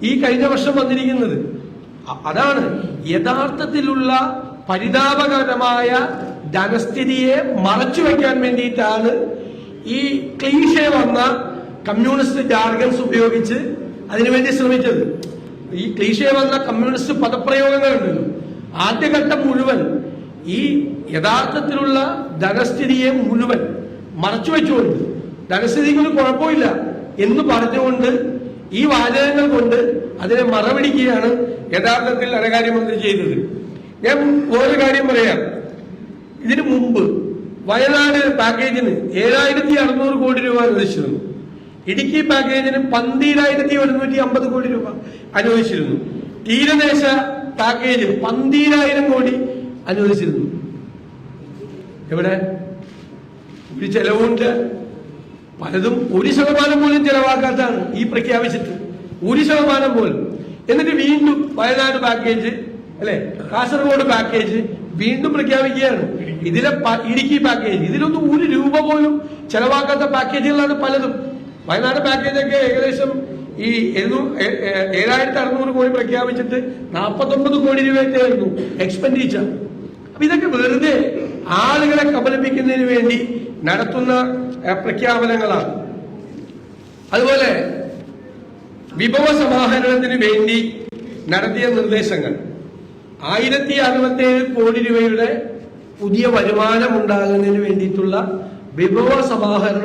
ഈ കഴിഞ്ഞ വർഷം വന്നിരിക്കുന്നത്. അതാണ് യഥാർത്ഥത്തിലുള്ള പരിതാപകരമായ ധനസ്ഥിതിയെ മറച്ചു വയ്ക്കാൻ വേണ്ടിയിട്ടാണ് ഈ ക്ലീഷേ വന്ന കമ്മ്യൂണിസ്റ്റ് ജാർഗൻസ് ഉപയോഗിച്ച് അതിനുവേണ്ടി ശ്രമിച്ചത്. ഈ ക്ലീഷേ വന്ന കമ്മ്യൂണിസ്റ്റ് പദപ്രയോഗങ്ങളുണ്ടല്ലോ, ആദ്യഘട്ടം മുഴുവൻ ഈ യഥാർത്ഥത്തിലുള്ള ധനസ്ഥിതിയെ മുഴുവൻ മറച്ചു വെച്ചുകൊണ്ട് ധനസ്ഥിതിക്ക് കുഴപ്പമില്ല എന്ന് പറഞ്ഞുകൊണ്ട് ഈ വാചകങ്ങൾ കൊണ്ട് അതിനെ മറപിടിക്കുകയാണ് യഥാർത്ഥത്തിൽ ധനകാര്യമന്ത്രി ചെയ്തത്. ഞാൻ വേറൊരു കാര്യം പറയാം. ഇതിനു മുമ്പ് വയനാട് പാക്കേജിന് 7,600 കോടി രൂപ അനുവദിച്ചിരുന്നു. ഇടുക്കി പാക്കേജിന് 12,150 കോടി രൂപ അനുവദിച്ചിരുന്നു. തീരദേശ പാക്കേജിന് 12,000 കോടി അനുവദിച്ചിരുന്നു. എവിടെ? ഒരു ചെലവുണ്ട്. പലതും 1% പോലും ചെലവാക്കാത്താണ് ഈ പ്രഖ്യാപിച്ചിട്ട്, 1% പോലും. എന്നിട്ട് വീണ്ടും വയനാട് പാക്കേജ് അല്ലെ, കാസർഗോഡ് പാക്കേജ് വീണ്ടും പ്രഖ്യാപിക്കുകയാണ്. ഇതിലെ ഇടുക്കി പാക്കേജ്, ഇതിലൊന്നും 1 രൂപ പോലും ചെലവാക്കാത്ത പാക്കേജുകളാണ് പലതും. വയനാട് പാക്കേജൊക്കെ ഏകദേശം ഈ 7,600 കോടി പ്രഖ്യാപിച്ചിട്ട് 49 കോടി രൂപയൊക്കെ ആയിരുന്നു എക്സ്പെൻഡിച്ചർ. അപ്പൊ ഇതൊക്കെ വെറുതെ ആളുകളെ കബളിപ്പിക്കുന്നതിന് വേണ്ടി നടത്തുന്ന പ്രഖ്യാപനങ്ങളാണ്. അതുപോലെ വിഭവ സമാഹരണത്തിന് വേണ്ടി നടത്തിയ നിർദ്ദേശങ്ങൾ 1,067 കോടി രൂപയുടെ പുതിയ വരുമാനം ഉണ്ടാകുന്നതിന് വേണ്ടിയിട്ടുള്ള വിഭവ സമാഹരണം